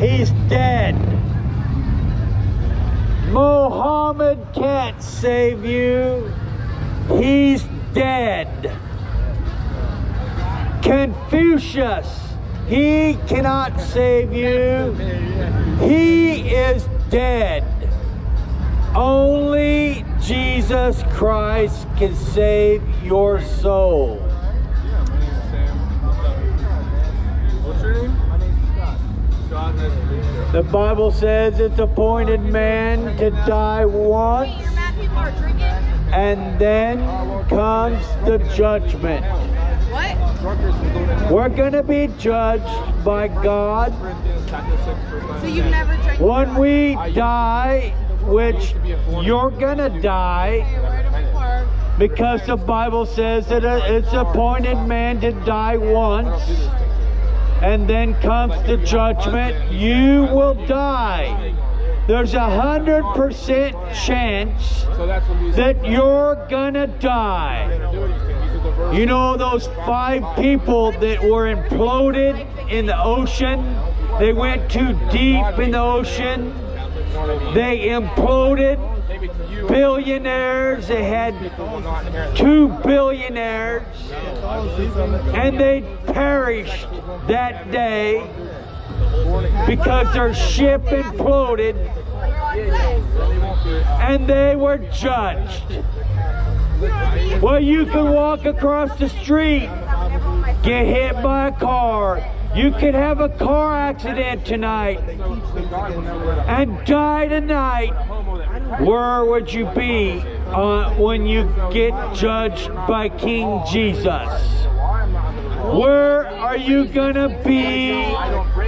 He's dead. Muhammad can't save you. He's dead. Confucius, he cannot save you. He is dead. Only Jesus Christ can save your soul. What's your name? My name's Scott. Scott, nice to meet you. The Bible says it's appointed man to die once, and then comes the judgment. What? We're going to be judged by God So you've never drank when we die, which you're going to die, because the Bible says that it's appointed man to die once, and then comes the judgment. You will die. There's 100% chance that you're gonna die. You know those 5 people that were imploded in the ocean? They went too deep in the ocean. They imploded. Billionaires, they had 2 billionaires, and they perished that day because their ship imploded, and they were judged. Well, you can walk across the street, get hit by a car. You could have a car accident tonight and die tonight. Where would you be when you get judged by King Jesus? Where are you gonna be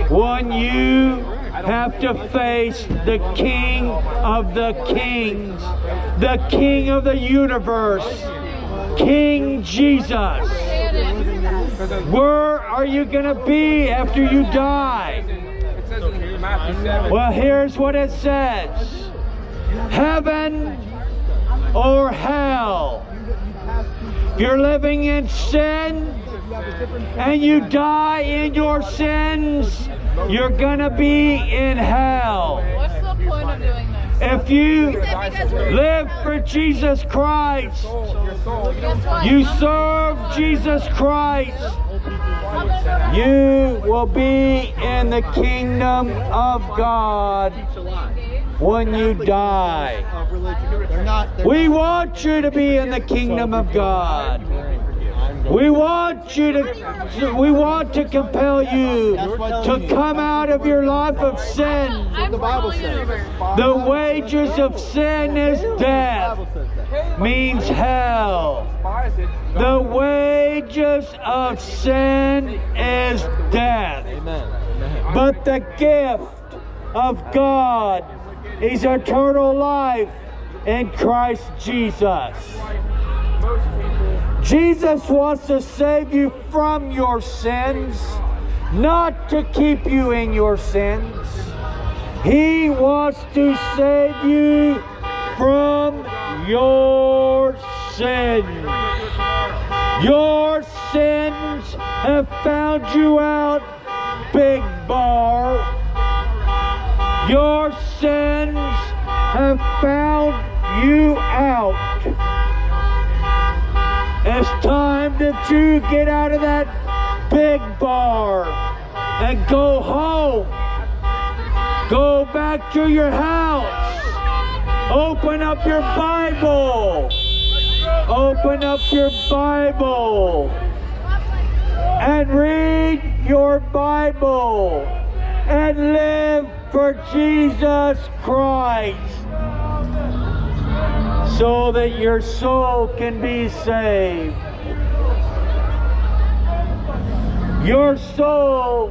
when you have to face the King of the Kings, the King of the universe, King Jesus? Where are you gonna be after you die? Well, here's what it says. Heaven or hell. If you're living in sin and you die in your sins, you're gonna be in hell. What's the point of doing this? If you live for Jesus Christ, you serve Jesus Christ, you will be in the kingdom of God when you die. We want you to be in the kingdom of God. We want to compel you to come out of your life of sin. The Bible says. The wages of sin is death, means hell. The wages of sin is death. But the gift of God is eternal life in Christ Jesus. Jesus wants to save you from your sins, not to keep you in your sins. He wants to save you from your sins. Your sins have found you out, Big Bar. Your sins have found you out. It's time that you get out of that Big Bar and go home. Go back to your house. Open up your Bible. Open up your Bible and read your Bible and live for Jesus Christ, so that your soul can be saved. Your soul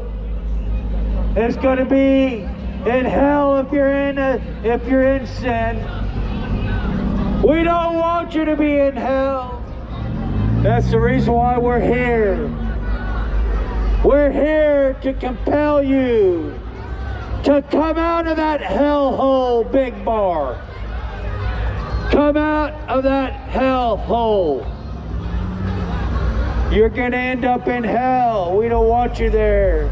is going to be in hell if you're in sin. We don't want you to be in hell. That's the reason why we're here. We're here to compel you to come out of that hellhole, Big Bar. Come out of that hellhole. You're going to end up in hell. We don't want you there.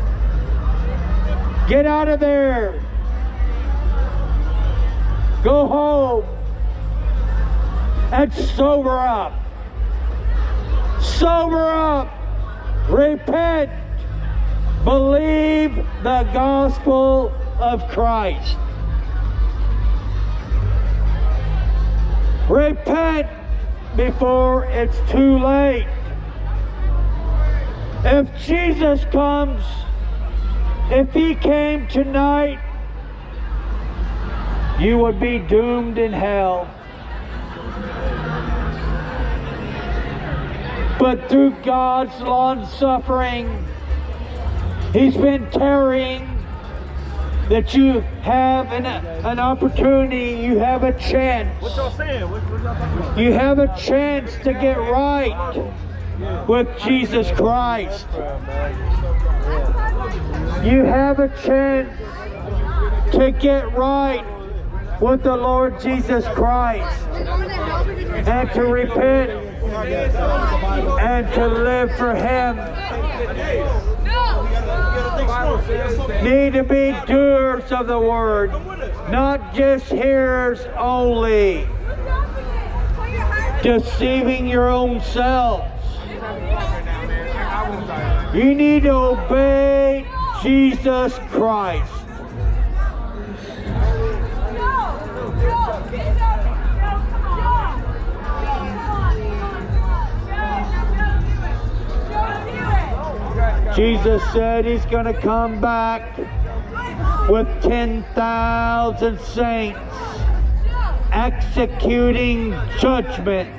Get out of there. Go home and sober up. Sober up. Repent. Believe the gospel of Christ. Repent before it's too late. If Jesus comes, if he came tonight, you would be doomed in hell. But through God's long suffering, he's been tarrying that you have an opportunity, you have a chance. What y'all saying? What y'all talking about? You have a chance to get right with Jesus Christ. You have a chance to get right with the Lord Jesus Christ and to repent and to live for him. Need to be doers of the word, not just hearers only, deceiving your own selves. You need to obey Jesus Christ. Jesus said he's going to come back with 10,000 saints executing judgment.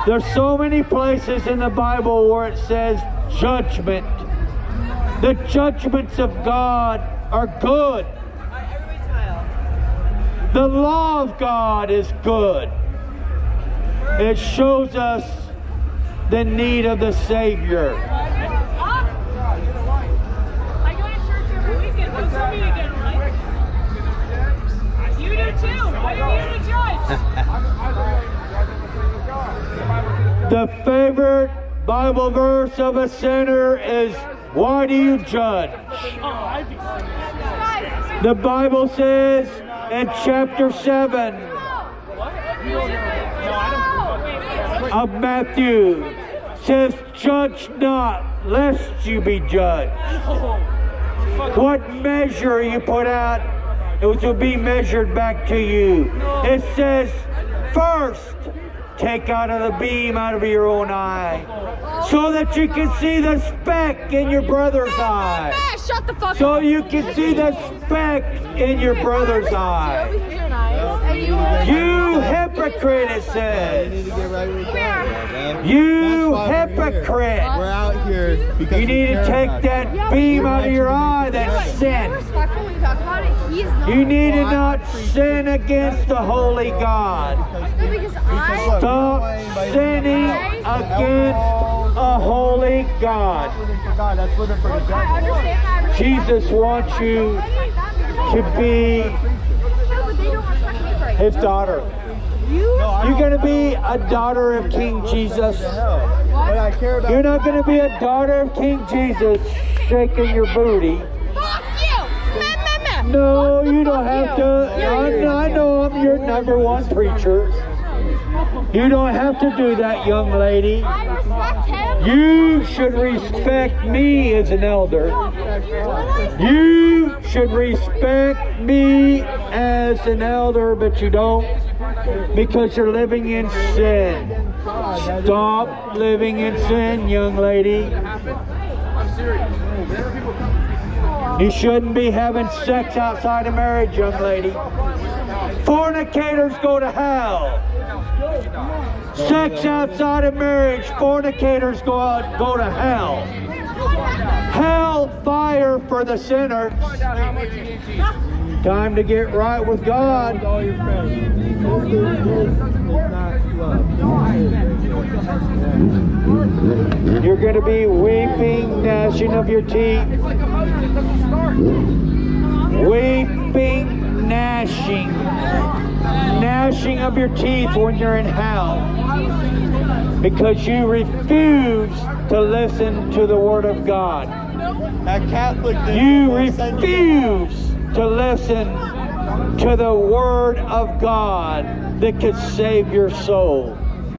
There's so many places in the Bible where it says judgment. The judgments of God are good. The law of God is good. It shows us the need of the Savior. I go to church every weekend. What's for me again, right? You do too. Why are you to judge? The favorite Bible verse of a sinner is, why do you judge? The Bible says in chapter 7 of Matthew, says, judge not, lest you be judged. What measure you put out, it will be measured back to you. It says, first, take out of the beam out of your own eye, so that you can see the speck in your brother's eye. Shut the fuck So up. you can see the speck in your brother's eye. You hypocrite, it says. You hypocrite. We're out here because You need to take that beam out of your eye, that sin. You need to not sin against the holy God. Stop sinning against a holy God. Jesus wants you to be his daughter. You're going to be a daughter of King Jesus. You're not going to be a daughter of King Jesus shaking your booty. Fuck you! No, you don't have to. I know I'm your number one preacher. You don't have to do that, young lady. I respect him. You should respect me as an elder. You should respect me as an elder, but you don't, because you're living in sin. Stop living in sin, young lady. You shouldn't be having sex outside of marriage, young lady. Fornicators go to hell. Sex outside of marriage, fornicators go to hell. Hell fire for the sinners. Time to get right with God. You're going to be weeping, gnashing of your teeth. Weeping, gnashing of your teeth when you're in hell, because you refuse to listen to the Word of God. That Catholic thing. You will send you refuse to listen to the Word of God that could save your soul.